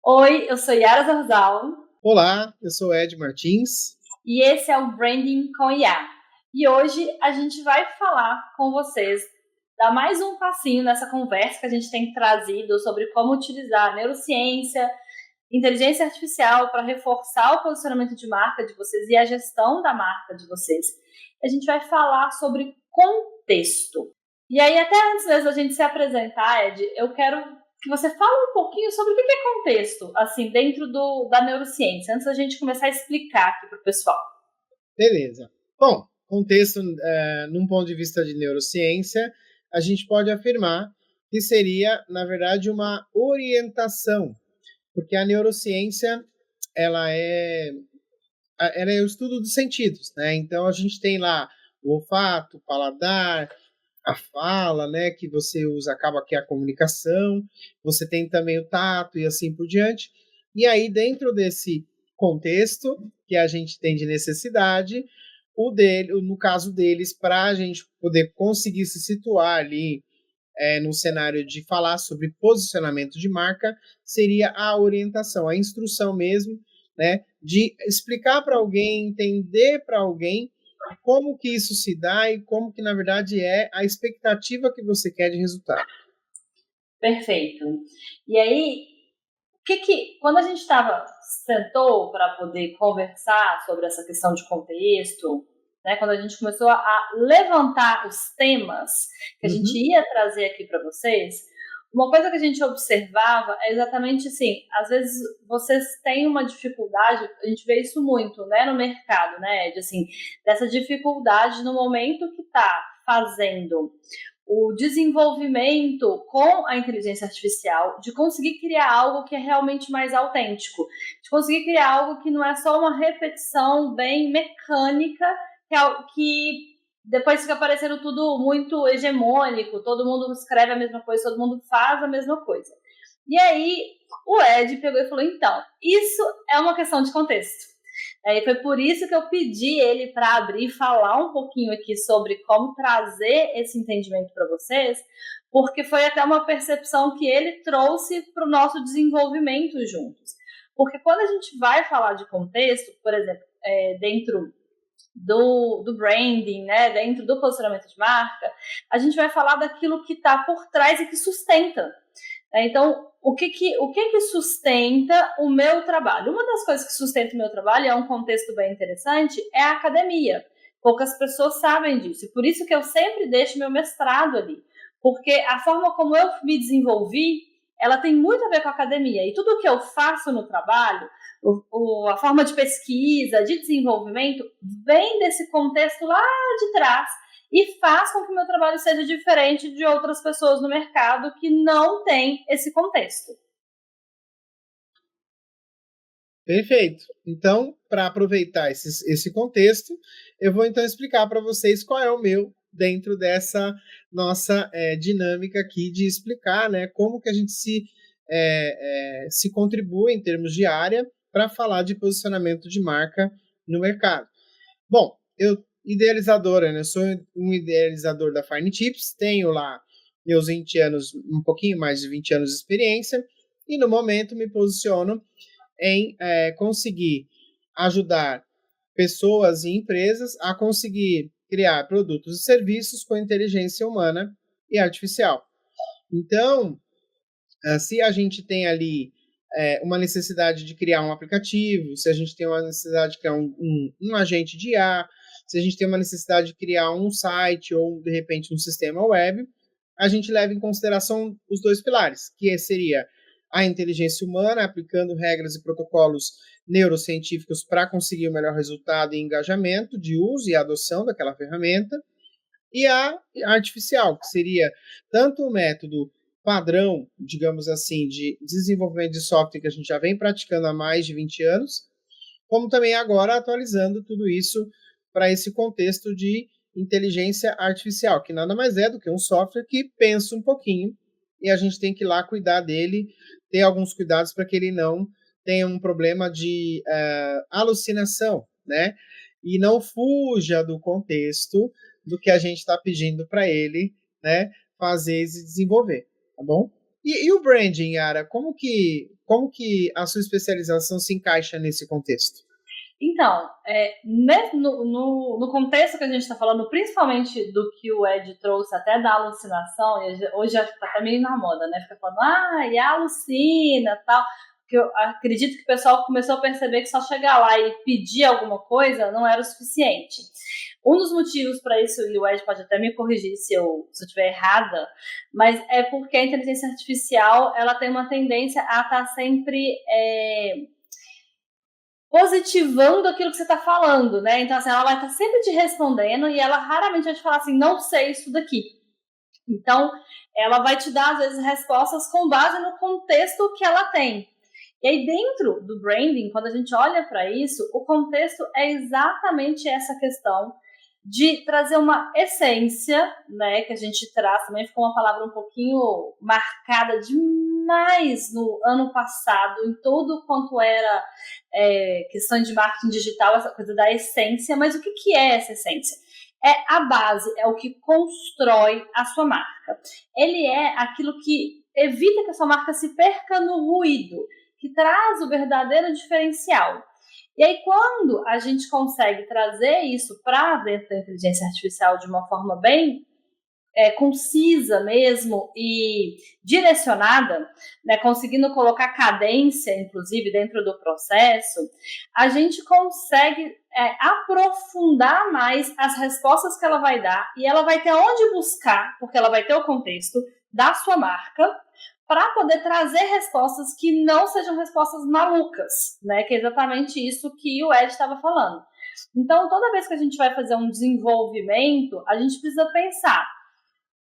Oi, eu sou Yara Zorzal. Olá, eu sou Ed Martins. E esse é o Branding com IA. E hoje a gente vai falar com vocês, dar mais um passinho nessa conversa que a gente tem trazido sobre como utilizar a neurociência, inteligência artificial para reforçar o posicionamento de marca de vocês e a gestão da marca de vocês. A gente vai falar sobre contexto. E aí, até antes mesmo da gente se apresentar, Ed, eu quero que você fale um pouquinho sobre o que é contexto, assim, dentro da neurociência, antes da gente começar a explicar aqui para o pessoal. Beleza. Bom, contexto, num ponto de vista de neurociência, a gente pode afirmar que seria, na verdade, uma orientação, porque a neurociência, ela é o estudo dos sentidos, né? Então, a gente tem lá o olfato, o paladar, a fala, né, que você usa, acaba que é a comunicação, você tem também o tato e assim por diante. E aí, dentro desse contexto que a gente tem de necessidade, no caso deles, para a gente poder conseguir se situar ali no cenário de falar sobre posicionamento de marca, seria a orientação, a instrução mesmo, né, de explicar para alguém, entender para alguém como que isso se dá e como que, na verdade, é a expectativa que você quer de resultado. Perfeito. E aí, quando a gente sentou para poder conversar sobre essa questão de contexto, né, quando a gente começou a levantar os temas que a gente ia trazer aqui para vocês, uma coisa que a gente observava é exatamente assim, às vezes vocês têm uma dificuldade, a gente vê isso muito, né, no mercado, né, Ed, assim, dessa dificuldade no momento que está fazendo o desenvolvimento com a inteligência artificial, de conseguir criar algo que é realmente mais autêntico, de conseguir criar algo que não é só uma repetição bem mecânica, que depois fica parecendo tudo muito hegemônico, todo mundo escreve a mesma coisa, todo mundo faz a mesma coisa. E aí o Ed pegou e falou, então, isso é uma questão de contexto. E foi por isso que eu pedi ele para abrir e falar um pouquinho aqui sobre como trazer esse entendimento para vocês, porque foi até uma percepção que ele trouxe para o nosso desenvolvimento juntos. Porque quando a gente vai falar de contexto, por exemplo, dentro do branding, né, dentro do posicionamento de marca, a gente vai falar daquilo que está por trás e que sustenta. Então, o que sustenta o meu trabalho? Uma das coisas que sustenta o meu trabalho, é um contexto bem interessante, é a academia. Poucas pessoas sabem disso, e por isso que eu sempre deixo meu mestrado ali. Porque a forma como eu me desenvolvi, ela tem muito a ver com a academia. E tudo que eu faço no trabalho, a forma de pesquisa, de desenvolvimento, vem desse contexto lá de trás, e faz com que o meu trabalho seja diferente de outras pessoas no mercado que não têm esse contexto. Perfeito. Então, para aproveitar esse contexto, eu vou então explicar para vocês qual é o meu dentro dessa nossa dinâmica aqui de explicar, né, como que a gente se contribui em termos de área para falar de posicionamento de marca no mercado. Bom, idealizadora, né? Eu sou um idealizador da Fine Tips, tenho lá meus 20 anos, um pouquinho mais de 20 anos de experiência, e no momento me posiciono em conseguir ajudar pessoas e empresas a conseguir criar produtos e serviços com inteligência humana e artificial. Então, se a gente tem ali uma necessidade de criar um aplicativo, se a gente tem uma necessidade de criar um agente de IA, se a gente tem uma necessidade de criar um site ou, de repente, um sistema web, a gente leva em consideração os dois pilares, que seria a inteligência humana, aplicando regras e protocolos neurocientíficos para conseguir o melhor resultado e engajamento de uso e adoção daquela ferramenta, e a artificial, que seria tanto o método padrão, digamos assim, de desenvolvimento de software que a gente já vem praticando há mais de 20 anos, como também agora atualizando tudo isso para esse contexto de inteligência artificial, que nada mais é do que um software que pensa um pouquinho e a gente tem que ir lá cuidar dele, ter alguns cuidados para que ele não tenha um problema de alucinação, né? E não fuja do contexto do que a gente está pedindo para ele, né, fazer e desenvolver, tá bom? E o branding, Yara, como que a sua especialização se encaixa nesse contexto? Então, no contexto que a gente está falando, principalmente do que o Ed trouxe até da alucinação, e hoje acho que está até meio na moda, né? Fica falando, e alucina, tal. Porque eu acredito que o pessoal começou a perceber que só chegar lá e pedir alguma coisa não era o suficiente. Um dos motivos para isso, e o Ed pode até me corrigir se eu estiver errada, mas é porque a inteligência artificial ela tem uma tendência a estar sempre positivando aquilo que você está falando, né? Então, assim, ela vai estar sempre te respondendo e ela raramente vai te falar assim, não sei isso daqui. Então, ela vai te dar, às vezes, respostas com base no contexto que ela tem. E aí, dentro do branding, quando a gente olha para isso, o contexto é exatamente essa questão de trazer uma essência, né, que a gente traz, também ficou uma palavra um pouquinho marcada demais no ano passado, em tudo quanto era questão de marketing digital, essa coisa da essência, mas o que é essa essência? É a base, é o que constrói a sua marca. Ele é aquilo que evita que a sua marca se perca no ruído, que traz o verdadeiro diferencial. E aí, quando a gente consegue trazer isso para dentro da inteligência artificial de uma forma bem concisa mesmo e direcionada, né, conseguindo colocar cadência, inclusive, dentro do processo, a gente consegue aprofundar mais as respostas que ela vai dar e ela vai ter onde buscar, porque ela vai ter o contexto da sua marca, para poder trazer respostas que não sejam respostas malucas, né? Que é exatamente isso que o Ed estava falando. Então, toda vez que a gente vai fazer um desenvolvimento, a gente precisa pensar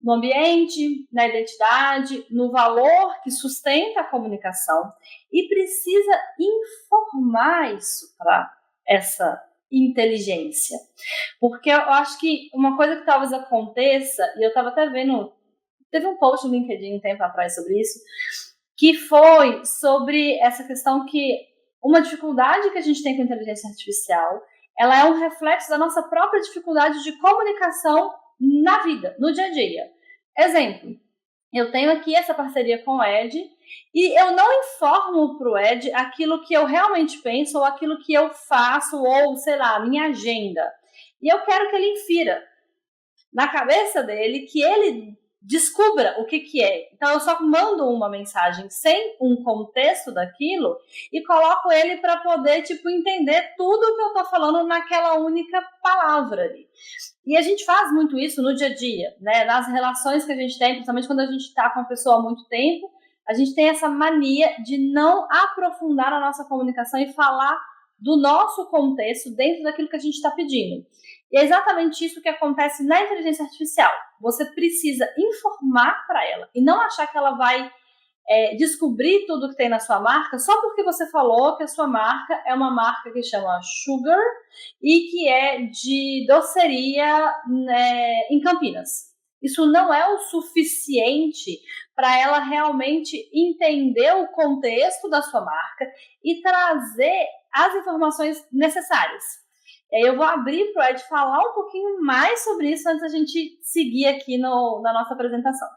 no ambiente, na identidade, no valor que sustenta a comunicação e precisa informar isso para essa inteligência. Porque eu acho que uma coisa que talvez aconteça, e eu estava até vendo, teve um post no LinkedIn um tempo atrás sobre isso, que foi sobre essa questão que uma dificuldade que a gente tem com a inteligência artificial, ela é um reflexo da nossa própria dificuldade de comunicação na vida, no dia a dia. Exemplo, eu tenho aqui essa parceria com o Ed e eu não informo para o Ed aquilo que eu realmente penso ou aquilo que eu faço ou, sei lá, minha agenda. E eu quero que ele infira na cabeça dele que ele descubra o que é. Então, eu só mando uma mensagem sem um contexto daquilo e coloco ele para poder, entender tudo que eu tô falando naquela única palavra ali. E a gente faz muito isso no dia a dia, né? Nas relações que a gente tem, principalmente quando a gente está com a pessoa há muito tempo, a gente tem essa mania de não aprofundar a nossa comunicação e falar do nosso contexto dentro daquilo que a gente está pedindo. E é exatamente isso que acontece na inteligência artificial. Você precisa informar para ela e não achar que ela vai descobrir tudo que tem na sua marca só porque você falou que a sua marca é uma marca que chama Sugar e que é de doceria, né, em Campinas. Isso não é o suficiente para ela realmente entender o contexto da sua marca e trazer as informações necessárias. Eu vou abrir para o Ed falar um pouquinho mais sobre isso antes da gente seguir aqui na nossa apresentação.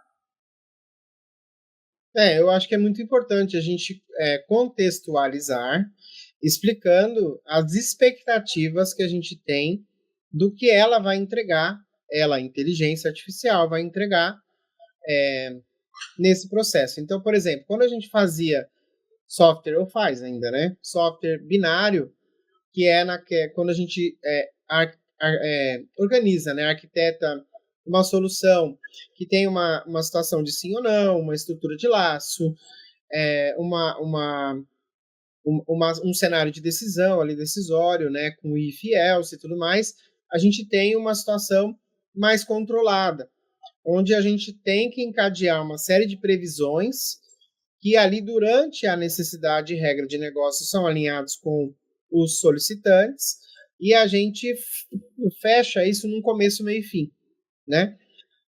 Eu acho que é muito importante a gente contextualizar, explicando as expectativas que a gente tem do que ela vai entregar, a inteligência artificial vai entregar nesse processo. Então, por exemplo, quando a gente fazia software, ou faz ainda, né? Software binário, que é quando a gente organiza, né? Arquiteta uma solução que tem uma situação de sim ou não, uma estrutura de laço, um cenário de decisão ali decisório, né, com if, else e tudo mais, a gente tem uma situação mais controlada, onde a gente tem que encadear uma série de previsões que ali durante a necessidade e regra de negócio são alinhados com os solicitantes e a gente fecha isso num começo, meio e fim, né?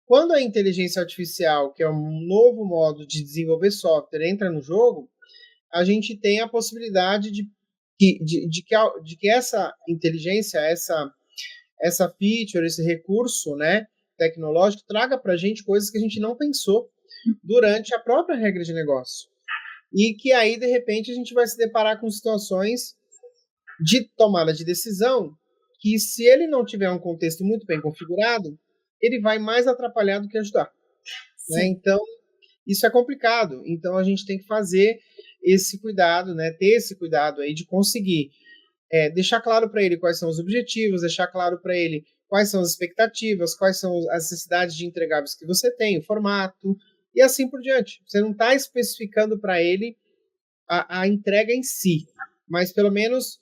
Quando a inteligência artificial, que é um novo modo de desenvolver software, entra no jogo, a gente tem a possibilidade de que essa inteligência, essa feature, esse recurso, né, tecnológico, traga para a gente coisas que a gente não pensou. durante a própria regra de negócio. E que aí, de repente, a gente vai se deparar com situações de tomada de decisão que, se ele não tiver um contexto muito bem configurado, ele vai mais atrapalhar do que ajudar. Né? Então, isso é complicado. Então, a gente tem que fazer esse cuidado, né? Ter esse cuidado aí de conseguir deixar claro para ele quais são os objetivos, deixar claro para ele quais são as expectativas, quais são as necessidades de entregáveis que você tem, o formato, e assim por diante. Você não está especificando para ele a entrega em si, mas pelo menos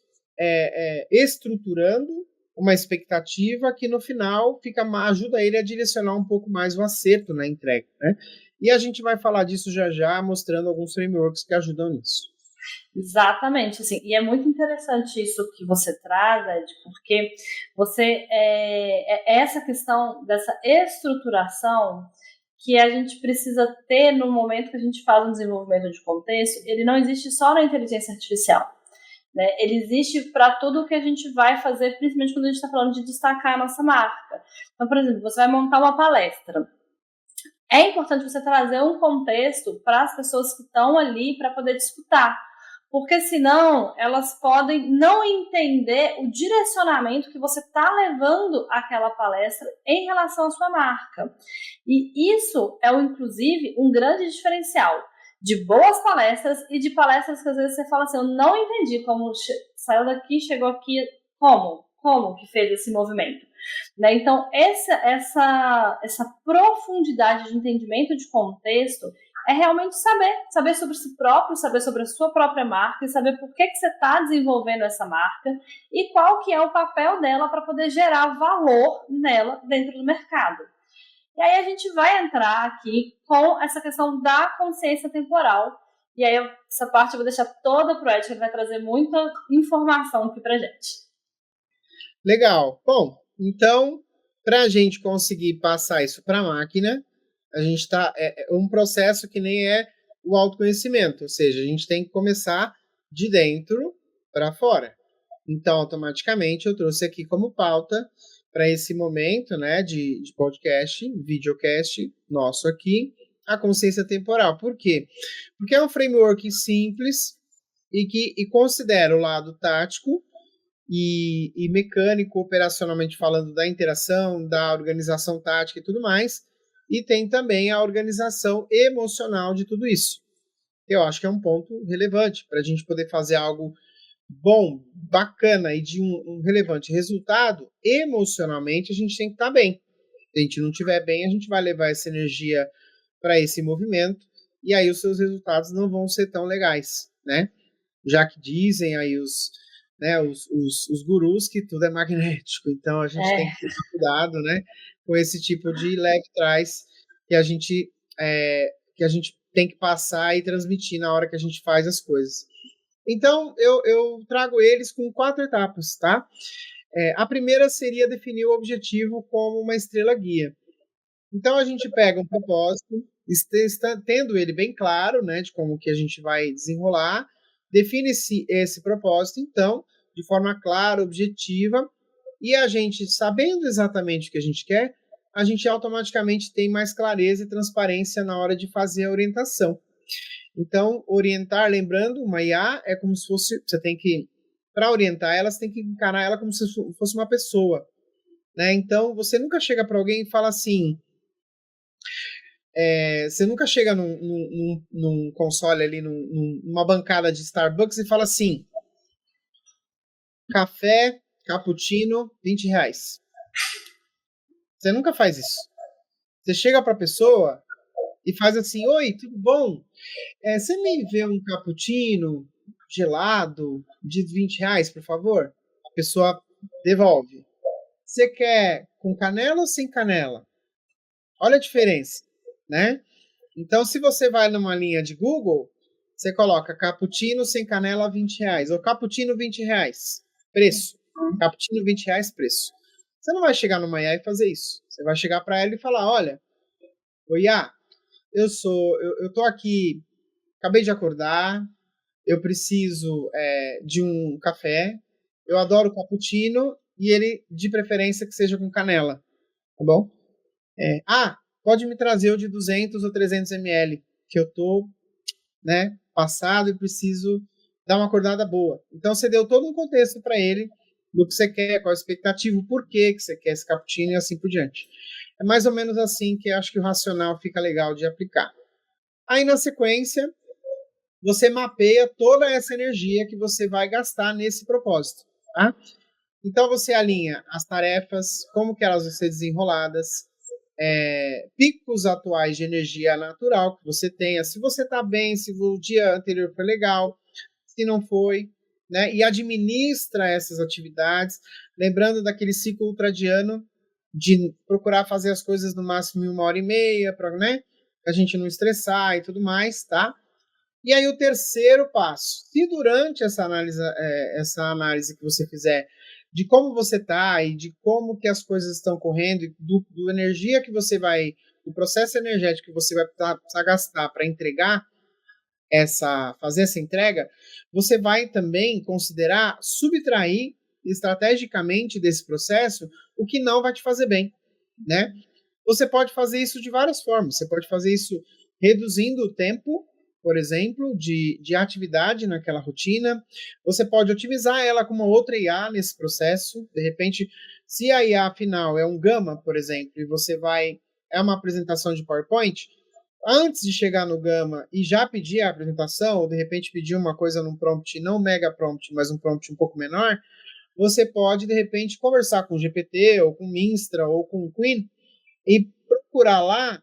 estruturando uma expectativa que no final ajuda ele a direcionar um pouco mais o acerto na entrega, né? E a gente vai falar disso já já, mostrando alguns frameworks que ajudam nisso. Exatamente, assim, e é muito interessante isso que você traz, Ed, porque você essa questão dessa estruturação que a gente precisa ter no momento que a gente faz um desenvolvimento de contexto, ele não existe só na inteligência artificial. Né? Ele existe para tudo o que a gente vai fazer, principalmente quando a gente está falando de destacar a nossa marca. Então, por exemplo, você vai montar uma palestra. É importante você trazer um contexto para as pessoas que estão ali para poder disputar. Porque senão elas podem não entender o direcionamento que você está levando àquela palestra em relação à sua marca. E isso é, inclusive, um grande diferencial de boas palestras e de palestras que às vezes você fala assim, eu não entendi como saiu daqui, chegou aqui, como que fez esse movimento. Né? Então, essa profundidade de entendimento de contexto é realmente saber sobre si próprio, saber sobre a sua própria marca e saber por que você está desenvolvendo essa marca e qual que é o papel dela para poder gerar valor nela dentro do mercado. E aí a gente vai entrar aqui com essa questão da consciência temporal. E aí essa parte eu vou deixar toda para o Ed, que ele vai trazer muita informação aqui para gente. Legal. Bom, então, para a gente conseguir passar isso para a máquina, a gente está um processo que nem é o autoconhecimento, ou seja, a gente tem que começar de dentro para fora. Então, automaticamente, eu trouxe aqui como pauta para esse momento, né, de podcast, videocast nosso aqui, a consciência temporal. Por quê? Porque é um framework simples e considera o lado tático e mecânico, operacionalmente falando, da interação, da organização tática e tudo mais, e tem também a organização emocional de tudo isso. Eu acho que é um ponto relevante para a gente poder fazer algo bom, bacana e de um relevante resultado. Emocionalmente, a gente tem que estar bem. Se a gente não estiver bem, a gente vai levar essa energia para esse movimento e aí os seus resultados não vão ser tão legais, né? Já que dizem aí os gurus que tudo é magnético, então a gente tem que ter cuidado, né, com esse tipo de leve trás que a gente tem que passar e transmitir na hora que a gente faz as coisas. Então eu trago eles com 4 etapas, tá? A primeira seria definir o objetivo como uma estrela guia. Então a gente pega um propósito, tendo ele bem claro, né, de como que a gente vai desenrolar, define-se esse propósito, então, de forma clara, objetiva, e a gente, sabendo exatamente o que a gente quer, a gente automaticamente tem mais clareza e transparência na hora de fazer a orientação. Então, orientar, lembrando, uma IA é como se fosse, você tem que, para orientar ela, você tem que encarar ela como se fosse uma pessoa, né? Então, você nunca chega para alguém e fala assim, você nunca chega num console ali, numa bancada de Starbucks e fala assim, café, cappuccino, R$20. Você nunca faz isso. Você chega para a pessoa e faz assim, oi, tudo bom? Você me vê um cappuccino gelado de R$20, por favor? A pessoa devolve. Você quer com canela ou sem canela? Olha a diferença, né? Então, se você vai numa linha de Google, você coloca cappuccino sem canela R$20, ou cappuccino R$20, preço. Cappuccino R$20, preço. Você não vai chegar numa IA e fazer isso. Você vai chegar para ela e falar, olha, oi IA, eu tô aqui, acabei de acordar, eu preciso de um café, eu adoro cappuccino e ele, de preferência, que seja com canela, tá bom? pode me trazer o de 200 ou 300 ml, que eu tô, né, passado e preciso dar uma acordada boa. Então você deu todo um contexto para ele do que você quer, qual a expectativa, o porquê que você quer esse cappuccino e assim por diante. É mais ou menos assim que eu acho que o racional fica legal de aplicar. Aí na sequência, você mapeia toda essa energia que você vai gastar nesse propósito, tá? Então você alinha as tarefas, como que elas vão ser desenroladas, picos atuais de energia natural que você tenha, se você está bem, se o dia anterior foi legal, se não foi, né? E administra essas atividades, lembrando daquele ciclo ultradiano de procurar fazer as coisas no máximo em 1h30, para, né, a gente não estressar e tudo mais, tá? E aí o terceiro passo, se durante essa análise que você fizer de como você está e de como que as coisas estão correndo, e do energia que você vai, do processo energético que você vai precisar gastar para entregar fazer essa entrega, você vai também considerar subtrair estrategicamente desse processo o que não vai te fazer bem, né? Você pode fazer isso de várias formas. Você pode fazer isso reduzindo o tempo, por exemplo, de atividade naquela rotina. Você pode otimizar ela com uma outra IA nesse processo. De repente, se a IA final é um Gama, por exemplo, e você é uma apresentação de PowerPoint, antes de chegar no Gama e já pedir a apresentação, ou de repente pedir uma coisa num prompt, não mega prompt, mas um prompt um pouco menor, você pode, de repente, conversar com o GPT, ou com o Minstra, ou com o Queen, e procurar lá,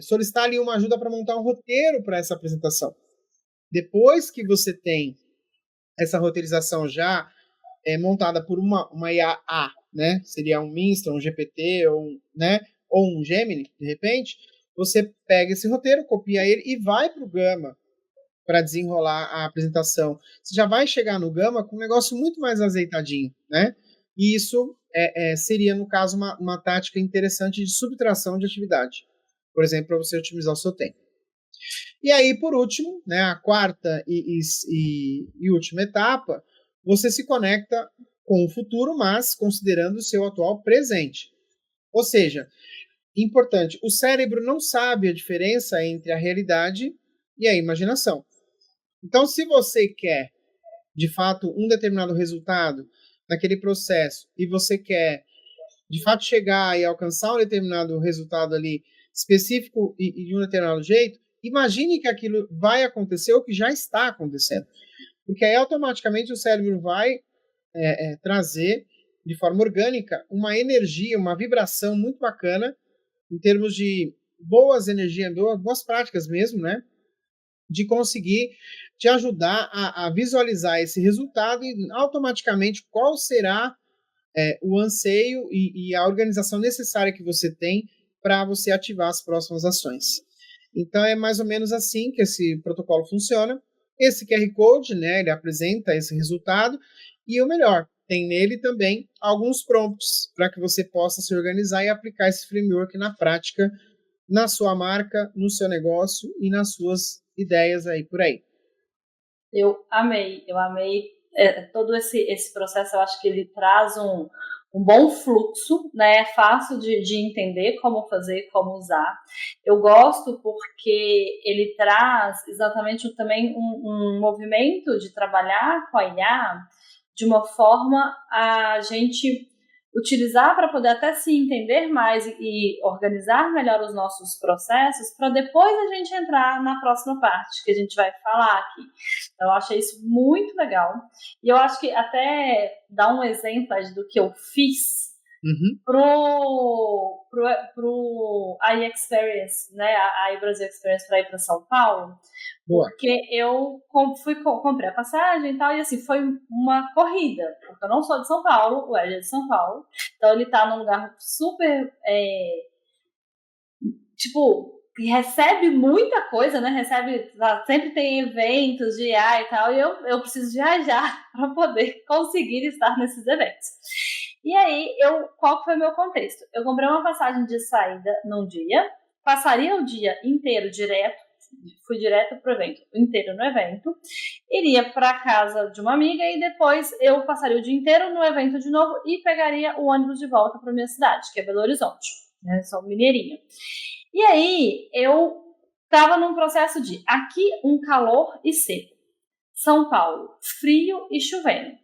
solicitar ali uma ajuda para montar um roteiro para essa apresentação. Depois que você tem essa roteirização já montada por uma IA, né? Seria um Minstra, um GPT, ou um Gemini, de repente, você pega esse roteiro, copia ele e vai para o Gama para desenrolar a apresentação. Você já vai chegar no Gama com um negócio muito mais azeitadinho, né? E isso seria, no caso, uma tática interessante de subtração de atividade. Por exemplo, para você otimizar o seu tempo. E aí, por último, né, a quarta e última etapa, você se conecta com o futuro, mas considerando o seu atual presente. Ou seja, importante, o cérebro não sabe a diferença entre a realidade e a imaginação. Então, se você quer, de fato, um determinado resultado naquele processo e você quer, de fato, chegar e alcançar um determinado resultado ali específico e de um determinado jeito, imagine que aquilo vai acontecer ou que já está acontecendo. Porque aí, automaticamente, o cérebro vai trazer, de forma orgânica, uma energia, uma vibração muito bacana, em termos de boas energias, boas práticas mesmo, né? De conseguir te ajudar a visualizar esse resultado e automaticamente qual será o anseio e a organização necessária que você tem para você ativar as próximas ações. Então é mais ou menos assim que esse protocolo funciona. Esse QR Code, né, ele apresenta esse resultado e o melhor, tem nele também alguns prompts para que você possa se organizar e aplicar esse framework na prática, na sua marca, no seu negócio e nas suas ideias aí por aí. Eu amei todo esse processo. Eu acho que ele traz um bom fluxo, né? É fácil de entender como fazer, como usar. Eu gosto porque ele traz exatamente também um movimento de trabalhar com a IA de uma forma a gente utilizar para poder até se entender mais e organizar melhor os nossos processos para depois a gente entrar na próxima parte que a gente vai falar aqui. Então, eu achei isso muito legal. E eu acho que até dar um exemplo do que eu fiz pro iExperience, né? A iBrasil Experience para ir para São Paulo. Boa. Porque eu comprei a passagem e tal, e assim, foi uma corrida, porque eu não sou de São Paulo, o Ed é de São Paulo, então ele tá num lugar super, recebe muita coisa, né, sempre tem eventos de IA e tal, e eu preciso viajar para poder conseguir estar nesses eventos. E aí, qual foi o meu contexto? Eu comprei uma passagem de saída num dia, passaria o dia inteiro fui direto pro evento, inteiro no evento, iria para casa de uma amiga e depois eu passaria o dia inteiro no evento de novo e pegaria o ônibus de volta para minha cidade, que é Belo Horizonte. né? Sou mineirinha. E aí, eu estava num processo de aqui um calor e seco. São Paulo, frio e chovendo.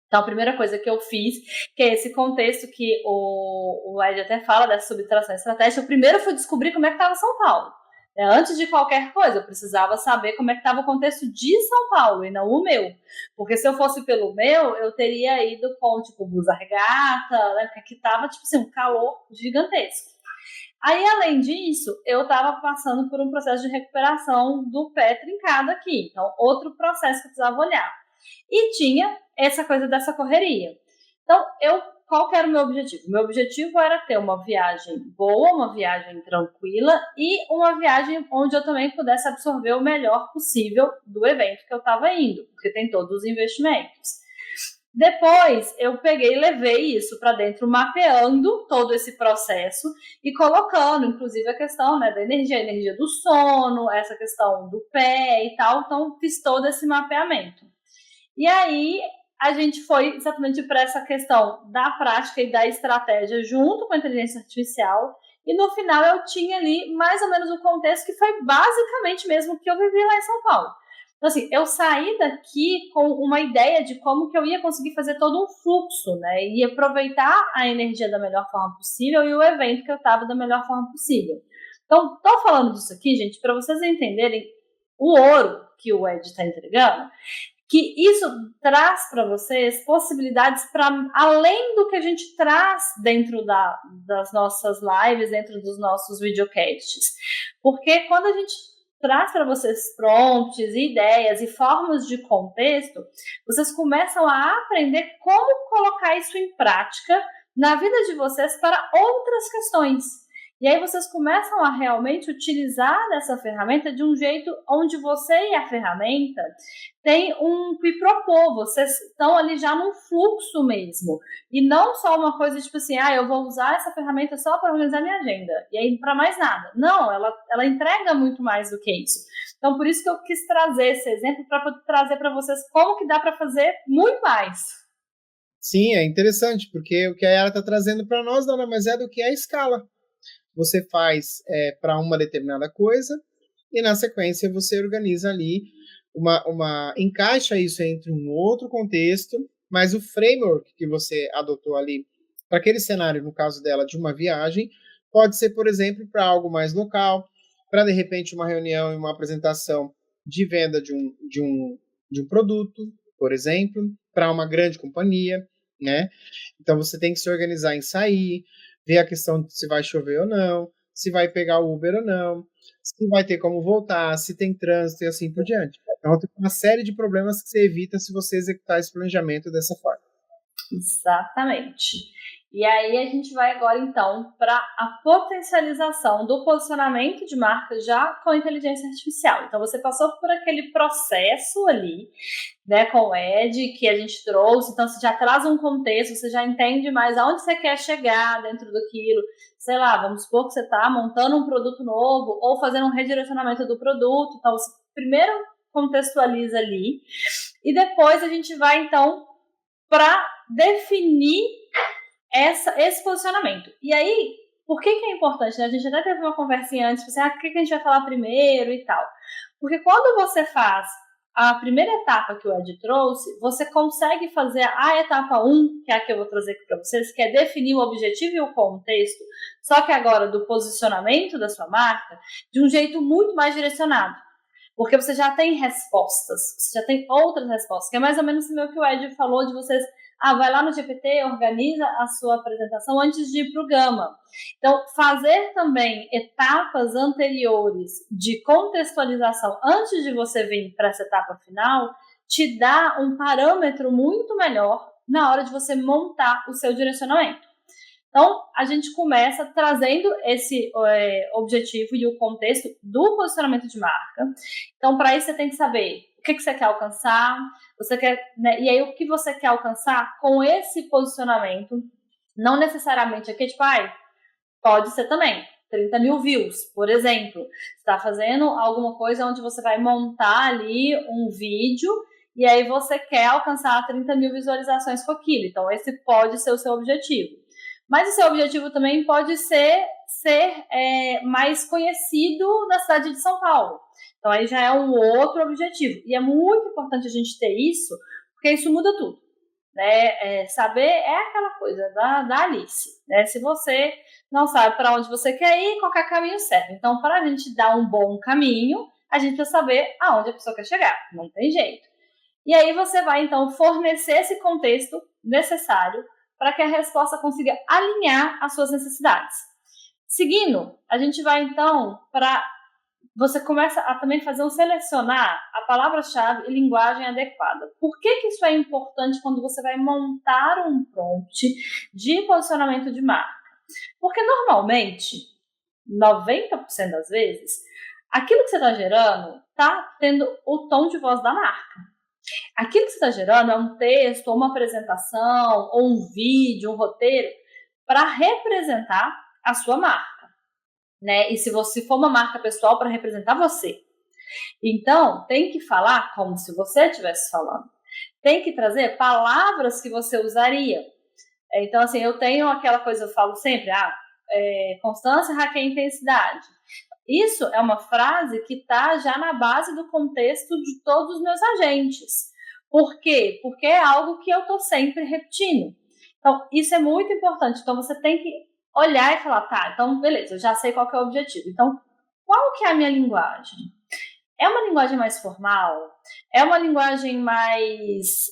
Então, a primeira coisa que eu fiz, que é esse contexto que o Ed até fala dessa subtração estratégica, eu primeiro fui descobrir como é que estava São Paulo. Antes de qualquer coisa, eu precisava saber como é que estava o contexto de São Paulo e não o meu. Porque se eu fosse pelo meu, eu teria ido com, tipo, blusa regata, né? Porque aqui estava, tipo assim, um calor gigantesco. Aí, além disso, eu estava passando por um processo de recuperação do pé trincado aqui. Então, outro processo que eu precisava olhar. E tinha essa coisa dessa correria. Então, qual que era o meu objetivo? Meu objetivo era ter uma viagem boa, uma viagem tranquila e uma viagem onde eu também pudesse absorver o melhor possível do evento que eu estava indo, porque tem todos os investimentos. Depois, eu peguei e levei isso para dentro, mapeando todo esse processo e colocando, inclusive, a questão, né, da energia, a energia do sono, essa questão do pé e tal. Então, fiz todo esse mapeamento. E aí, a gente foi exatamente para essa questão da prática e da estratégia junto com a inteligência artificial. E no final eu tinha ali mais ou menos o contexto que foi basicamente mesmo o que eu vivi lá em São Paulo. Então, assim, eu saí daqui com uma ideia de como que eu ia conseguir fazer todo um fluxo, né? E aproveitar a energia da melhor forma possível e o evento que eu estava da melhor forma possível. Então, tô falando disso aqui, gente, para vocês entenderem o ouro que o Ed está entregando, que isso traz para vocês possibilidades para além do que a gente traz dentro das nossas lives, dentro dos nossos videocasts. Porque quando a gente traz para vocês prompts, ideias e formas de contexto, vocês começam a aprender como colocar isso em prática na vida de vocês para outras questões. E aí vocês começam a realmente utilizar essa ferramenta de um jeito onde você e a ferramenta têm um propor, vocês estão ali já num fluxo mesmo. E não só uma coisa tipo assim, eu vou usar essa ferramenta só para organizar minha agenda, e aí para mais nada. Não, ela entrega muito mais do que isso. Então, por isso que eu quis trazer esse exemplo para trazer para vocês como que dá para fazer muito mais. Sim, é interessante, porque o que a Yara está trazendo para nós nada mais é do que a escala. Você faz para uma determinada coisa e na sequência você organiza ali encaixa isso entre um outro contexto, mas o framework que você adotou ali para aquele cenário, no caso dela, de uma viagem, pode ser, por exemplo, para algo mais local, para de repente uma reunião e uma apresentação de venda de um produto, por exemplo, para uma grande companhia, né? Então você tem que se organizar em sair, ver a questão de se vai chover ou não, se vai pegar o Uber ou não, se vai ter como voltar, se tem trânsito e assim por diante. Então, tem uma série de problemas que você evita se você executar esse planejamento dessa forma. Exatamente. E aí a gente vai agora, então, para a potencialização do posicionamento de marca já com inteligência artificial. Então, você passou por aquele processo ali, né, com o Ed, que a gente trouxe. Então, você já traz um contexto, você já entende mais aonde você quer chegar dentro daquilo. Sei lá, vamos supor que você está montando um produto novo ou fazendo um redirecionamento do produto. Então, você primeiro contextualiza ali. E depois a gente vai, então, para definir esse posicionamento. E aí, por que é importante? Né? A gente até teve uma conversinha antes, assim, o que a gente vai falar primeiro e tal. Porque quando você faz a primeira etapa que o Ed trouxe, você consegue fazer a etapa 1, que é a que eu vou trazer aqui para vocês, que é definir o objetivo e o contexto, só que agora do posicionamento da sua marca, de um jeito muito mais direcionado. Porque você já tem respostas, você já tem outras respostas, que é mais ou menos o que o Ed falou de vocês. Vai lá no GPT, organiza a sua apresentação antes de ir para o Gama. Então, fazer também etapas anteriores de contextualização antes de você vir para essa etapa final te dá um parâmetro muito melhor na hora de você montar o seu direcionamento. Então, a gente começa trazendo esse objetivo e o contexto do posicionamento de marca. Então, para isso, você tem que saber o que você quer alcançar, né? E aí o que você quer alcançar com esse posicionamento, não necessariamente aqui, tipo, pode ser também 30 mil views, por exemplo. Você está fazendo alguma coisa onde você vai montar ali um vídeo e aí você quer alcançar 30 mil visualizações com aquilo. Então, esse pode ser o seu objetivo. Mas o seu objetivo também pode ser mais conhecido na cidade de São Paulo. Então aí já é um outro objetivo. E é muito importante a gente ter isso, porque isso muda tudo. Né? Saber é aquela coisa da Alice. Né? Se você não sabe para onde você quer ir, qualquer caminho serve. Então, para a gente dar um bom caminho, a gente precisa saber aonde a pessoa quer chegar. Não tem jeito. E aí você vai, então, fornecer esse contexto necessário para que a resposta consiga alinhar as suas necessidades. Seguindo, a gente vai, então, para... Você começa a também fazer selecionar a palavra-chave e linguagem adequada. Por que isso é importante quando você vai montar um prompt de posicionamento de marca? Porque, normalmente, 90% das vezes, aquilo que você está gerando está tendo o tom de voz da marca. Aquilo que você está gerando é um texto, ou uma apresentação, ou um vídeo, um roteiro, para representar a sua marca. Né? E se você for uma marca pessoal, para representar você. Então, tem que falar como se você estivesse falando. Tem que trazer palavras que você usaria. Então, assim, eu tenho aquela coisa, eu falo sempre, constância hackeia intensidade. Isso é uma frase que está já na base do contexto de todos os meus agentes. Por quê? Porque é algo que eu estou sempre repetindo. Então, isso é muito importante. Então, você tem que olhar e falar, tá, então beleza, eu já sei qual que é o objetivo. Então, qual que é a minha linguagem? É uma linguagem mais formal? É uma linguagem mais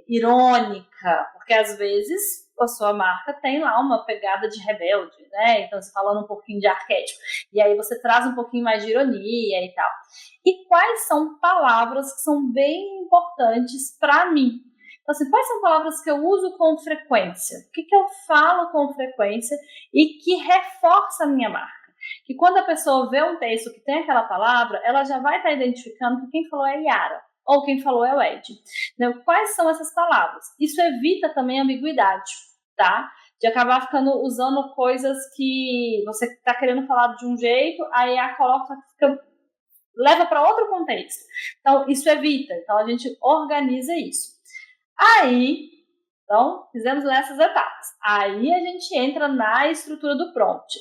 irônica? Porque às vezes a sua marca tem lá uma pegada de rebelde, né? Então, você falando um pouquinho de arquétipo. E aí você traz um pouquinho mais de ironia e tal. E quais são palavras que são bem importantes para mim? Então, assim, quais são palavras que eu uso com frequência? O que eu falo com frequência e que reforça a minha marca? Que quando a pessoa vê um texto que tem aquela palavra, ela já vai estar identificando que quem falou é a Yara ou quem falou é o Ed. Então, quais são essas palavras? Isso evita também a ambiguidade, tá? De acabar ficando usando coisas que você está querendo falar de um jeito, aí a coloca leva para outro contexto. Então, isso evita. Então, a gente organiza isso. Aí, então, fizemos essas etapas. Aí a gente entra na estrutura do prompt,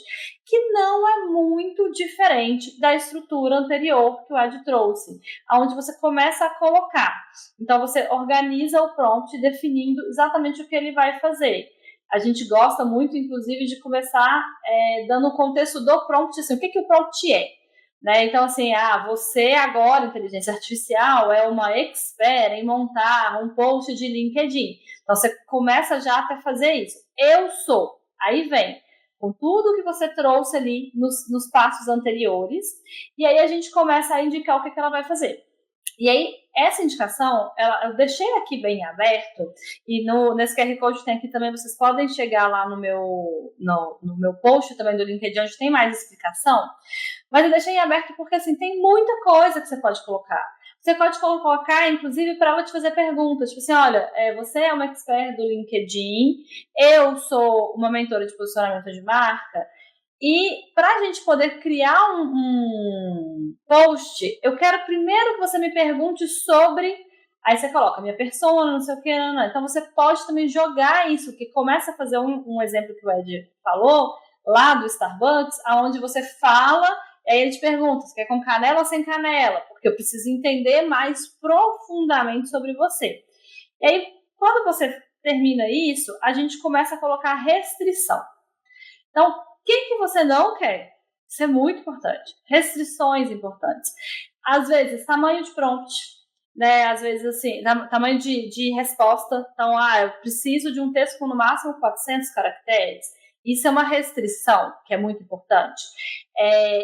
que não é muito diferente da estrutura anterior que o Ed trouxe, onde você começa a colocar. Então, você organiza o prompt definindo exatamente o que ele vai fazer. A gente gosta muito, inclusive, de começar dando o contexto do prompt, assim, o que o prompt é. Né? Então, assim, você agora, inteligência artificial, é uma expert em montar um post de LinkedIn. Então, você começa já a fazer isso. Eu sou. Aí vem, com tudo que você trouxe ali nos passos anteriores, e aí a gente começa a indicar o que ela vai fazer. E aí, essa indicação, eu deixei aqui bem aberto, e nesse QR Code tem aqui também, vocês podem chegar lá no meu post também do LinkedIn, onde tem mais explicação, mas eu deixei aberto porque, assim, tem muita coisa que você pode colocar. Você pode colocar, inclusive, para ela te fazer perguntas, tipo assim, olha, você é uma expert do LinkedIn, eu sou uma mentora de posicionamento de marca, e para a gente poder criar um post, eu quero primeiro que você me pergunte sobre... Aí você coloca minha persona, não sei o que, não. Então você pode também jogar isso, que começa a fazer um exemplo que o Ed falou, lá do Starbucks, onde você fala, aí ele te pergunta, você quer com canela ou sem canela? Porque eu preciso entender mais profundamente sobre você. E aí, quando você termina isso, a gente começa a colocar restrição. Então, o que você não quer? Isso é muito importante. Restrições importantes. Às vezes, tamanho de prompt, né? Às vezes, assim, tamanho de resposta. Então, eu preciso de um texto com no máximo 400 caracteres. Isso é uma restrição, que é muito importante.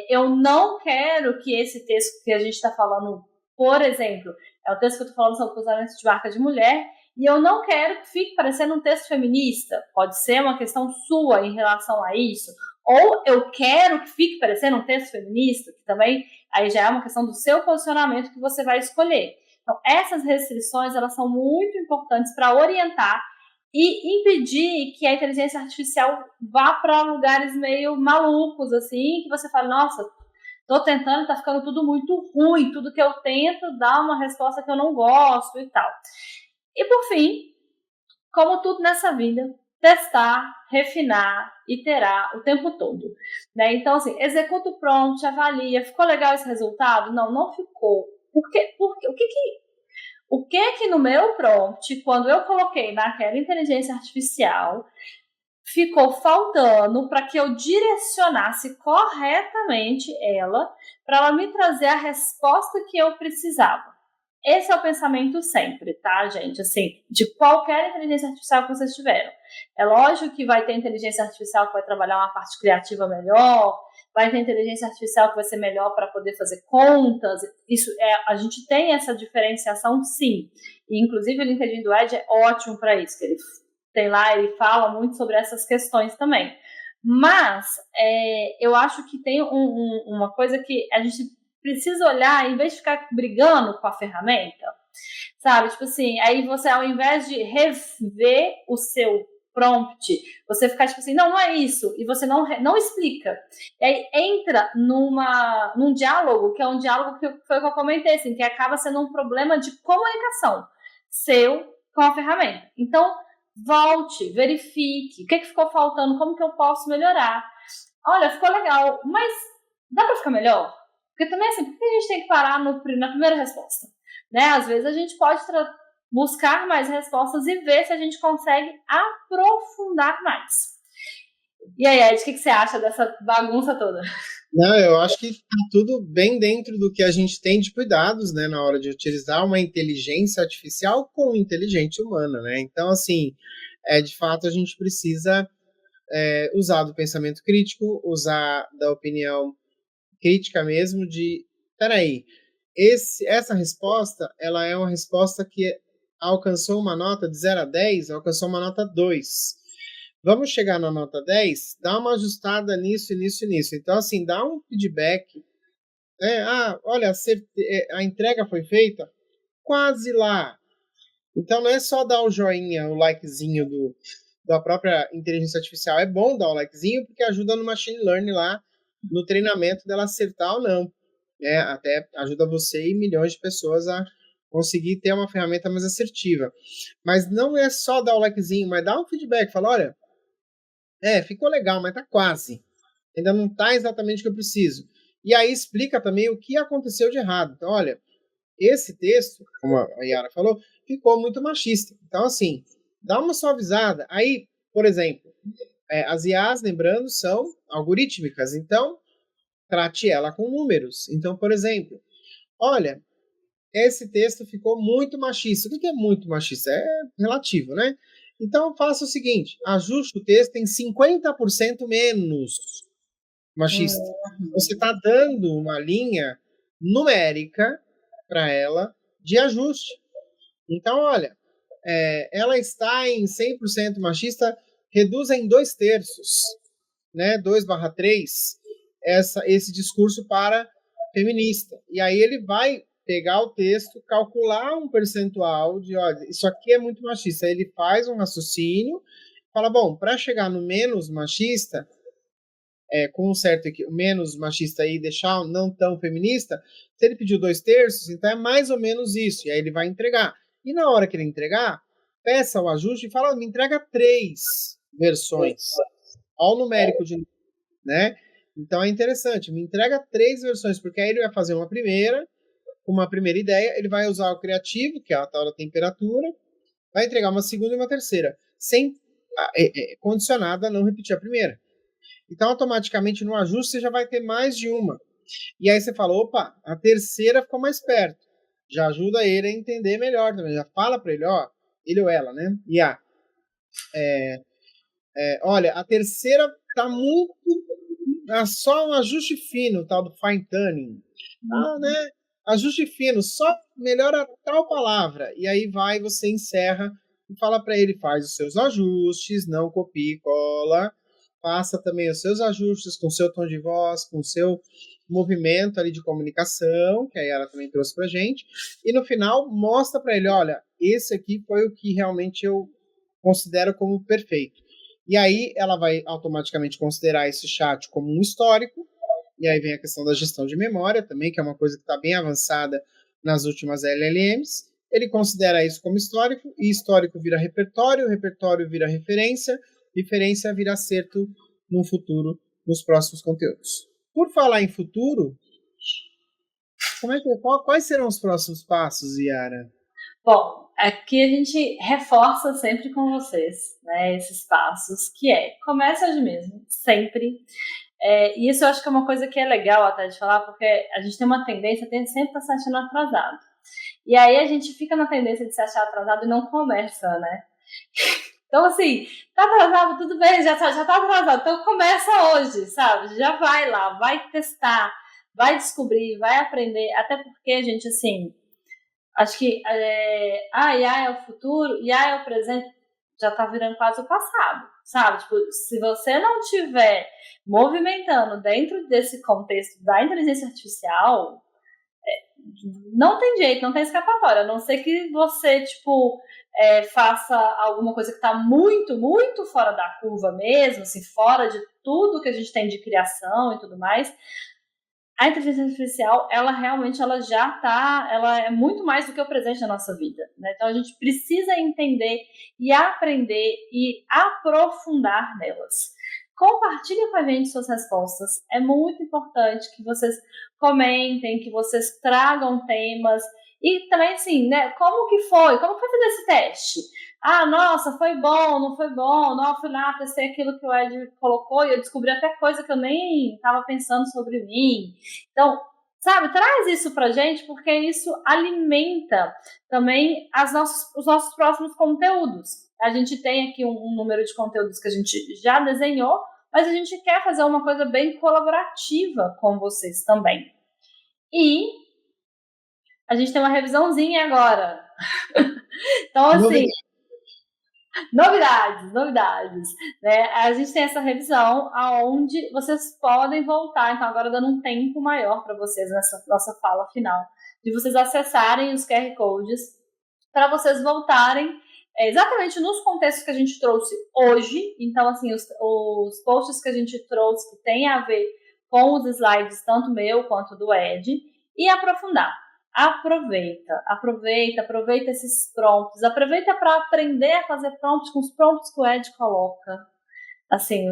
Eu não quero que esse texto que a gente está falando, por exemplo, é o texto que eu estou falando sobre posicionamento de marca de mulher, e eu não quero que fique parecendo um texto feminista. Pode ser uma questão sua em relação a isso. Ou eu quero que fique parecendo um texto feminista, que também aí já é uma questão do seu posicionamento que você vai escolher. Então, essas restrições, elas são muito importantes para orientar e impedir que a inteligência artificial vá para lugares meio malucos, assim, que você fala, nossa, tô tentando, tá ficando tudo muito ruim, tudo que eu tento dá uma resposta que eu não gosto e tal. E por fim, como tudo nessa vida, testar, refinar, iterar o tempo todo. Né? Então, assim, executa o prompt, avalia, ficou legal esse resultado? Não, não ficou. Por quê? O que no meu prompt, quando eu coloquei naquela inteligência artificial, ficou faltando para que eu direcionasse corretamente ela, para ela me trazer a resposta que eu precisava. Esse é o pensamento sempre, tá, gente? Assim, de qualquer inteligência artificial que vocês tiveram. É lógico que vai ter inteligência artificial que vai trabalhar uma parte criativa melhor, vai ter inteligência artificial que vai ser melhor para poder fazer contas. Isso a gente tem essa diferenciação, sim. E, inclusive, o LinkedIn do Ed é ótimo para isso, que ele tem lá, ele fala muito sobre essas questões também. Mas eu acho que tem uma coisa que a gente precisa olhar, em vez de ficar brigando com a ferramenta, sabe? Tipo assim, aí você, ao invés de rever o seu prompt, você ficar tipo assim, não é isso, e você não explica. E aí entra num diálogo, que é um diálogo que foi o que eu comentei, assim, que acaba sendo um problema de comunicação seu com a ferramenta. Então, volte, verifique, o que ficou faltando, como que eu posso melhorar. Olha, ficou legal, mas dá para ficar melhor? Porque também, assim, por que a gente tem que parar na primeira resposta? Né? Às vezes a gente pode buscar mais respostas e ver se a gente consegue aprofundar mais. E aí, Ed, o que você acha dessa bagunça toda? Não, eu acho que está tudo bem dentro do que a gente tem de cuidados, né, na hora de utilizar uma inteligência artificial com inteligência humana, né? Então, assim, de fato, a gente precisa usar do pensamento crítico, usar da opinião crítica mesmo de, peraí, essa resposta, ela é uma resposta que alcançou uma nota de 0 a 10, alcançou uma nota 2. Vamos chegar na nota 10, dá uma ajustada nisso, nisso e nisso. Então, assim, dá um feedback. Olha, a entrega foi feita quase lá. Então, não é só dar o joinha, o likezinho da própria inteligência artificial. É bom dar o likezinho porque ajuda no machine learning lá, no treinamento dela acertar ou não. Até ajuda você e milhões de pessoas a conseguir ter uma ferramenta mais assertiva. Mas não é só dar o likezinho, mas dar um feedback. Fala, olha, ficou legal, mas tá quase. Ainda não tá exatamente o que eu preciso. E aí explica também o que aconteceu de errado. Então, olha, esse texto, como a Yara falou, ficou muito machista. Então, assim, dá uma suavizada. Aí, por exemplo, as IAs, lembrando, são algorítmicas. Então, trate ela com números. Então, por exemplo, olha, esse texto ficou muito machista. O que é muito machista? É relativo, né? Então, faça o seguinte, ajuste o texto em 50% menos machista. Você está dando uma linha numérica para ela de ajuste. Então, olha, ela está em 100% machista, reduza em 2/3, né? 2/3, esse discurso para feminista. E aí ele vai pegar o texto, calcular um percentual de, olha, isso aqui é muito machista. Aí ele faz um raciocínio, fala, bom, para chegar no menos machista, com um certo menos machista aí, deixar não tão feminista, se ele pediu 2/3, então é mais ou menos isso, e aí ele vai entregar. E na hora que ele entregar, peça o ajuste e fala, me entrega 3 versões, ao numérico de, né? Então é interessante, me entrega 3 versões, porque aí ele vai fazer uma primeira ideia, ele vai usar o criativo, que é a tal da temperatura, vai entregar uma segunda e uma terceira, sem condicionada a não repetir a primeira. Então, automaticamente, no ajuste, você já vai ter mais de uma. E aí você fala, opa, a terceira ficou mais perto. Já ajuda ele a entender melhor também. Já fala para ele, ele ou ela, né? Olha, a terceira tá muito... só um ajuste fino, tal do fine tuning. Né? Ajuste fino, só melhora tal palavra. E aí você encerra e fala para ele, faz os seus ajustes, não copia e cola. Faça também os seus ajustes com o seu tom de voz, com o seu movimento ali de comunicação, que a Yara também trouxe pra gente. E no final, mostra para ele, olha, esse aqui foi o que realmente eu considero como perfeito. E aí ela vai automaticamente considerar esse chat como um histórico. E aí vem a questão da gestão de memória também, que é uma coisa que está bem avançada nas últimas LLMs. ele considera isso como histórico, e histórico vira repertório vira referência vira acerto no futuro, nos próximos conteúdos. Por falar em futuro, quais serão os próximos passos, Yara? Bom, aqui a gente reforça sempre com vocês, né, esses passos, que começa hoje mesmo, sempre. E isso eu acho que é uma coisa que é legal até de falar, porque a gente tem uma tendência a sempre estar se achando atrasado. E aí a gente fica na tendência de se achar atrasado e não começa, né? Então, assim, tá atrasado, tudo bem, já tá atrasado. Então começa hoje, sabe? Já vai lá, vai testar, vai descobrir, vai aprender. Até porque, gente, assim, acho que IA é o futuro, IA é o presente, já tá virando quase o passado, sabe? Tipo, se você não tiver movimentando dentro desse contexto da inteligência artificial, não tem jeito, não tem escapatória, a não ser que você, tipo, faça alguma coisa que tá muito, muito fora da curva mesmo, assim, fora de tudo que a gente tem de criação e tudo mais. A inteligência artificial, ela realmente ela é muito mais do que o presente da nossa vida, né? Então a gente precisa entender e aprender e aprofundar nelas. Compartilhe com a gente suas respostas. É muito importante que vocês comentem, que vocês tragam temas e também assim, né? Como que foi? Como foi fazer esse teste? Ah, nossa, foi bom, não foi bom, não, fui lá, testei aquilo que o Ed colocou e eu descobri até coisa que eu nem estava pensando sobre mim. Então, sabe, traz isso pra gente, porque isso alimenta também os nossos próximos conteúdos. A gente tem aqui um número de conteúdos que a gente já desenhou, mas a gente quer fazer uma coisa bem colaborativa com vocês também. E a gente tem uma revisãozinha agora. Então, assim, novidades, né? A gente tem essa revisão aonde vocês podem voltar, então agora dando um tempo maior para vocês nessa nossa fala final, de vocês acessarem os QR Codes para vocês voltarem exatamente nos contextos que a gente trouxe hoje. Então, assim, os posts que a gente trouxe que tem a ver com os slides, tanto meu quanto do Ed, e aprofundar. Aproveita esses prompts, aproveita para aprender a fazer prompts com os prompts que o Ed coloca. Assim,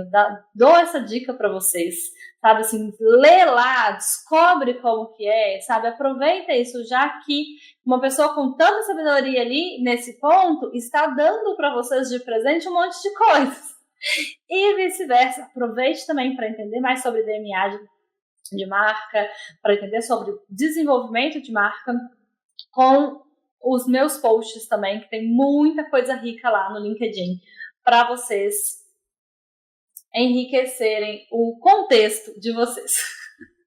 dou essa dica para vocês, sabe, assim, lê lá, descobre como que sabe, aproveita isso, já que uma pessoa com tanta sabedoria ali, nesse ponto, está dando para vocês de presente um monte de coisas, e vice-versa. Aproveite também para entender mais sobre DNA de marca, para entender sobre desenvolvimento de marca, com os meus posts também, que tem muita coisa rica lá no LinkedIn, para vocês enriquecerem o contexto de vocês.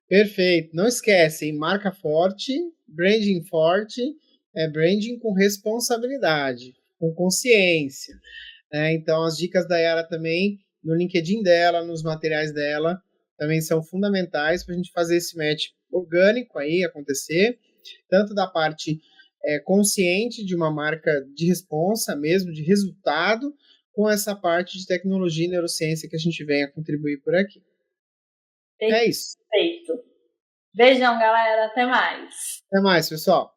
Perfeito. Não esquecem, marca forte, branding forte, branding com responsabilidade, com consciência. Então, as dicas da Yara também, no LinkedIn dela, nos materiais dela, também são fundamentais para a gente fazer esse match orgânico aí acontecer, tanto da parte consciente de uma marca de responsa mesmo, de resultado, com essa parte de tecnologia e neurociência que a gente vem a contribuir por aqui. É isso. Perfeito. Beijão, galera. Até mais. Até mais, pessoal.